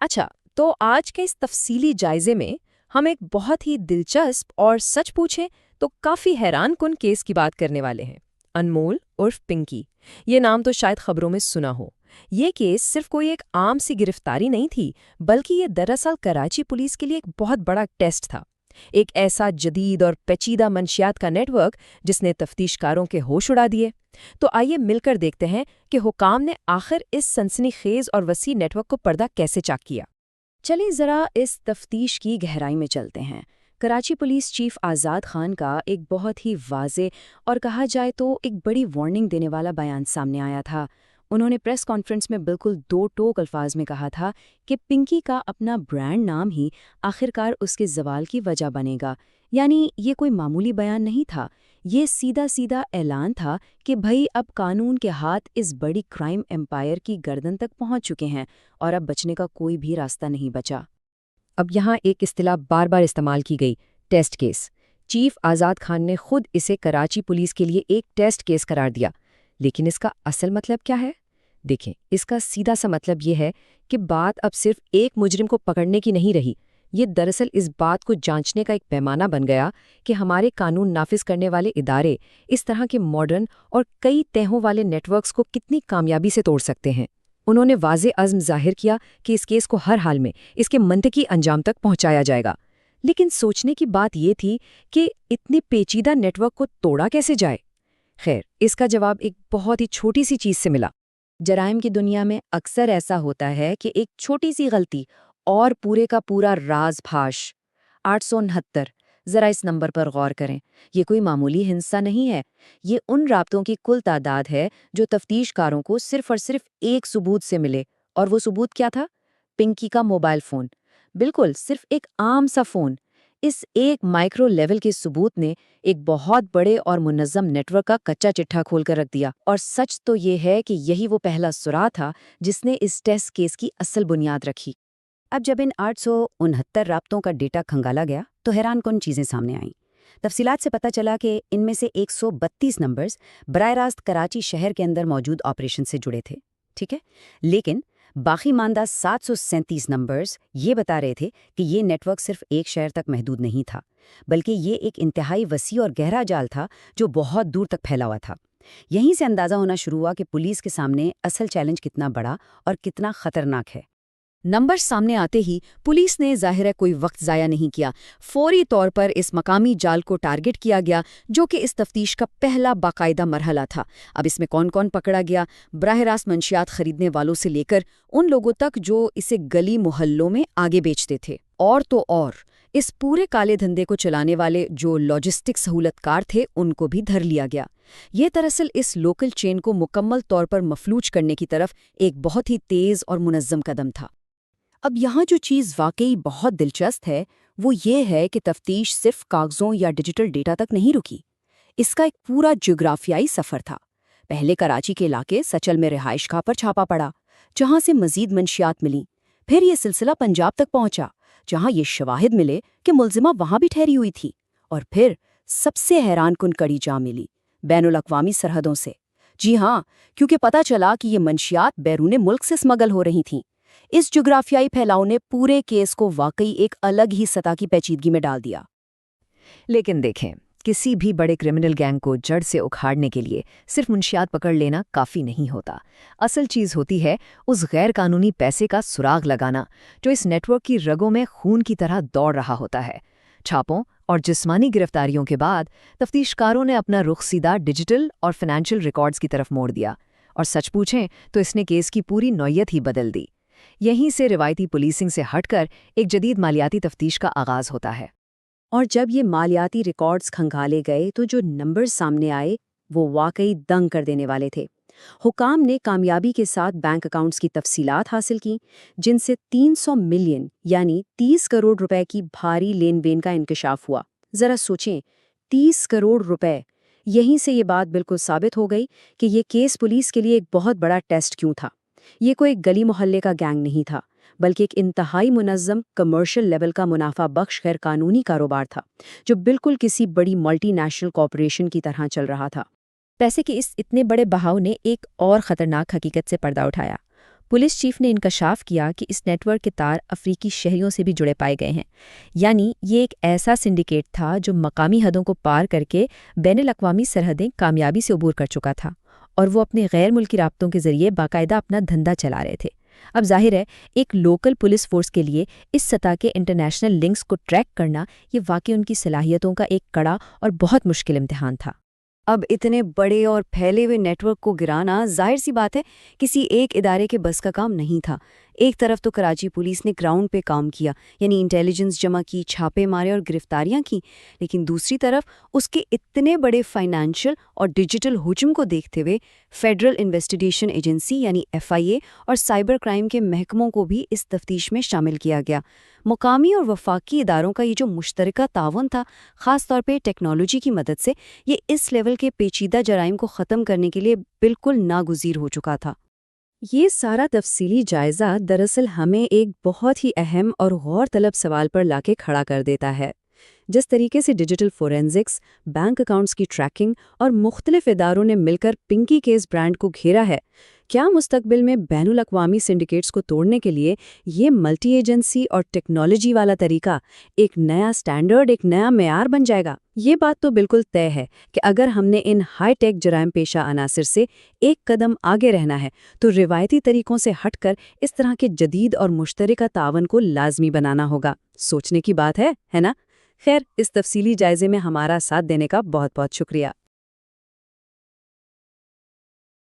اچھا، تو آج کے اس تفصیلی جائزے میں ہم ایک بہت ہی دلچسپ اور سچ پوچھیں تو کافی حیران کن کیس کی بات کرنے والے ہیں۔ انمول عرف پنکی، یہ نام تو شاید خبروں میں سنا ہو۔ یہ کیس صرف کوئی ایک عام سی گرفتاری نہیں تھی، بلکہ یہ دراصل کراچی پولیس کے لیے ایک بہت بڑا ٹیسٹ تھا۔ ایک ایسا جدید اور پیچیدہ منشیات کا نیٹ ورک جس نے تفتیش کاروں کے ہوش اڑا دیے۔ تو آئیے مل کر دیکھتے ہیں کہ حکام نے آخر اس سنسنی خیز اور وسیع نیٹ ورک کو پردہ کیسے چاک کیا۔ چلیے ذرا اس تفتیش کی گہرائی میں چلتے ہیں۔ کراچی پولیس چیف آزاد خان کا ایک بہت ہی واضح اور کہا جائے تو ایک بڑی وارننگ دینے والا بیان سامنے آیا تھا۔ انہوں نے پریس کانفرنس میں بالکل دو ٹوک الفاظ میں کہا تھا کہ پنکی کا اپنا برانڈ نام ہی آخرکار اس کے زوال کی وجہ بنے گا۔ یعنی یہ کوئی معمولی بیان نہیں تھا، یہ سیدھا سیدھا اعلان تھا کہ بھئی اب قانون کے ہاتھ اس بڑی کرائم ایمپائر کی گردن تک پہنچ چکے ہیں اور اب بچنے کا کوئی بھی راستہ نہیں بچا۔ اب یہاں ایک اصطلاح بار بار استعمال کی گئی، ٹیسٹ کیس۔ چیف آزاد خان نے خود اسے کراچی پولیس کے لیے ایک ٹیسٹ کیس قرار دیا، لیکن اس کا اصل مطلب کیا ہے؟ دیکھیں، اس کا سیدھا سا مطلب یہ ہے کہ بات اب صرف ایک مجرم کو پکڑنے کی نہیں رہی، یہ دراصل اس بات کو جانچنے کا ایک پیمانہ بن گیا کہ ہمارے قانون نافذ کرنے والے ادارے اس طرح کے ماڈرن اور کئی تہوں والے نیٹ ورکس کو کتنی کامیابی سے توڑ سکتے ہیں۔ انہوں نے واضح عزم ظاہر کیا کہ اس کیس کو ہر حال میں اس کے منطقی انجام تک پہنچایا جائے گا۔ لیکن سوچنے کی بات یہ تھی کہ اتنے پیچیدہ نیٹ ورک کو توڑا کیسے جائے؟ خیر، اس کا جواب ایک بہت ہی چھوٹی سی چیز سے ملا۔ جرائم کی دنیا میں اکثر ایسا ہوتا ہے کہ ایک چھوٹی سی غلطی اور پورے کا پورا راز پھاش۔ 869، ذرا اس نمبر پر غور کریں۔ یہ کوئی معمولی ہندسہ نہیں ہے، یہ ان رابطوں کی کل تعداد ہے جو تفتیش کاروں کو صرف اور صرف ایک ثبوت سے ملے، اور وہ ثبوت کیا تھا؟ پنکی کا موبائل فون۔ بالکل صرف ایک عام سا فون۔ اس ایک مائکرو لیول کے ثبوت نے ایک بہت بڑے اور منظم نیٹ ورک کا کچا چٹھا کھول کر رکھ دیا، اور سچ تو یہ ہے کہ یہی وہ پہلا سراغ تھا جس نے اس ٹیسٹ کیس کی اصل بنیاد رکھی۔ اب جب ان 869 رابطوں کا ڈیٹا کھنگالا گیا تو حیران کن چیزیں سامنے آئیں۔ تفصیلات سے پتہ چلا کہ ان میں سے 132 نمبرز براہ راست کراچی شہر کے اندر موجود آپریشن سے جڑے تھے، ٹھیک ہے؟ لیکن باقی ماندہ 737 نمبرز یہ بتا رہے تھے کہ یہ نیٹ ورک صرف ایک شہر تک محدود نہیں تھا، بلکہ یہ ایک انتہائی وسیع اور گہرا جال تھا جو بہت دور تک پھیلا ہوا تھا۔ یہیں سے اندازہ ہونا شروع ہوا کہ پولیس کے سامنے اصل چیلنج کتنا بڑا اور کتنا خطرناک ہے۔ نمبر سامنے آتے ہی پولیس نے ظاہر ہے کوئی وقت ضائع نہیں کیا، فوری طور پر اس مقامی جال کو ٹارگٹ کیا گیا جو کہ اس تفتیش کا پہلا باقاعدہ مرحلہ تھا۔ اب اس میں کون کون پکڑا گیا؟ براہ راست منشیات خریدنے والوں سے لے کر ان لوگوں تک جو اسے گلی محلوں میں آگے بیچتے تھے، اور تو اور اس پورے کالے دھندے کو چلانے والے جو لاجسٹک سہولت کار تھے ان کو بھی دھر لیا گیا۔ یہ دراصل اس لوکل چین کو مکمل طور پر مفلوج کرنے کی طرف ایک بہت ہی تیز اور منظم قدم تھا۔ اب یہاں جو چیز واقعی بہت دلچسپ ہے وہ یہ ہے کہ تفتیش صرف کاغذوں یا ڈیجیٹل ڈیٹا تک نہیں رکی، اس کا ایک پورا جغرافیائی سفر تھا۔ پہلے کراچی کے علاقے سچل میں رہائش گاہ پر چھاپا پڑا، جہاں سے مزید منشیات ملیں۔ پھر یہ سلسلہ پنجاب تک پہنچا، جہاں یہ شواہد ملے کہ ملزمہ وہاں بھی ٹھہری ہوئی تھی۔ اور پھر سب سے حیران کن کڑی جا ملی بین الاقوامی سرحدوں سے۔ جی ہاں، کیونکہ پتہ چلا کہ یہ منشیات بیرون ملک سے اسمگل ہو رہی تھیں۔ اس جغرافیائی پھیلاؤ نے پورے کیس کو واقعی ایک الگ ہی سطح کی پیچیدگی میں ڈال دیا۔ لیکن دیکھیں، کسی بھی بڑے کرمنل گینگ کو جڑ سے اکھاڑنے کے لیے صرف منشیات پکڑ لینا کافی نہیں ہوتا۔ اصل چیز ہوتی ہے اس غیر قانونی پیسے کا سراغ لگانا جو اس نیٹ ورک کی رگوں میں خون کی طرح دوڑ رہا ہوتا ہے۔ چھاپوں اور جسمانی گرفتاریوں کے بعد تفتیش کاروں نے اپنا رخ سیدھا ڈیجیٹل اور فائنینشیل ریکارڈز کی طرف موڑ دیا، اور سچ پوچھیں تو اس نے کیس کی پوری نوعیت ہی بدل دی۔ یہیں سے روایتی پولیسنگ سے ہٹ کر ایک جدید مالیاتی تفتیش کا آغاز ہوتا ہے۔ اور جب یہ مالیاتی ریکارڈز کھنگالے گئے تو جو نمبر سامنے آئے وہ واقعی دنگ کر دینے والے تھے۔ حکام نے کامیابی کے ساتھ بینک اکاؤنٹس کی تفصیلات حاصل کی، جن سے 300 ملین یعنی 30 کروڑ روپے کی بھاری لین دین کا انکشاف ہوا۔ ذرا سوچیں، 30 کروڑ روپے! یہیں سے یہ بات بالکل ثابت ہو گئی کہ یہ کیس پولیس کے لیے ایک بہت بڑا ٹیسٹ کیوں تھا۔ یہ کوئی گلی محلے کا گینگ نہیں تھا، بلکہ ایک انتہائی منظم کمرشل لیول کا منافع بخش غیر قانونی کاروبار تھا جو بالکل کسی بڑی ملٹی نیشنل کارپوریشن کی طرح چل رہا تھا۔ پیسے کے اس اتنے بڑے بہاؤ نے ایک اور خطرناک حقیقت سے پردہ اٹھایا۔ پولیس چیف نے انکشاف کیا کہ اس نیٹ ورک کے تار افریقی شہریوں سے بھی جڑے پائے گئے ہیں، یعنی یہ ایک ایسا سنڈیکیٹ تھا جو مقامی حدوں کو پار کر کے بین الاقوامی سرحدیں کامیابی سے عبور کر چکا تھا، اور وہ اپنے غیر ملکی رابطوں کے ذریعے باقاعدہ اپنا دھندا چلا رہے تھے۔ اب ظاہر ہے ایک لوکل پولیس فورس کے لیے اس سطح کے انٹرنیشنل لنکس کو ٹریک کرنا یہ واقعی ان کی صلاحیتوں کا ایک کڑا اور بہت مشکل امتحان تھا۔ اب اتنے بڑے اور پھیلے ہوئے نیٹ ورک کو گرانا ظاہر سی بات ہے کسی ایک ادارے کے بس کا کام نہیں تھا۔ ایک طرف تو کراچی پولیس نے گراؤنڈ پہ کام کیا، یعنی انٹیلیجنس جمع کی، چھاپے مارے اور گرفتاریاں کی، لیکن دوسری طرف اس کے اتنے بڑے فائنانشل اور ڈیجیٹل ہجوم کو دیکھتے ہوئے فیڈرل انویسٹیگیشن ایجنسی یعنی FIA اور سائبر کرائم کے محکموں کو بھی اس تفتیش میں شامل کیا گیا۔ مقامی اور وفاقی اداروں کا یہ جو مشترکہ تعاون تھا، خاص طور پہ ٹیکنالوجی کی مدد سے، یہ اس لیول کے پیچیدہ جرائم کو ختم کرنے کے لیے بالکل ناگزیر ہو چکا تھا۔ یہ سارا تفصیلی جائزہ دراصل ہمیں ایک بہت ہی اہم اور غور طلب سوال پر لا کے کھڑا کر دیتا ہے۔ جس طریقے سے ڈیجیٹل فورینزکس، بینک اکاؤنٹس کی ٹریکنگ اور مختلف اداروں نے مل کر پنکی کیس برانڈ کو گھیرا ہے، کیا مستقبل میں بین الاقوامی سنڈیکیٹس کو توڑنے کے لیے یہ ملٹی ایجنسی اور ٹیکنالوجی والا طریقہ ایک نیا سٹینڈرڈ، ایک نیا معیار بن جائے گا؟ یہ بات تو بالکل طے ہے کہ اگر ہم نے ان ہائی ٹیک جرائم پیشہ عناصر سے ایک قدم آگے رہنا ہے تو روایتی طریقوں سے ہٹ کر اس طرح کے جدید اور مشترکہ تعاون کو لازمی بنانا ہوگا۔ سوچنے کی بات ہے نا؟ خیر، اس تفصیلی جائزے میں ہمارا ساتھ دینے کا بہت بہت شکریہ۔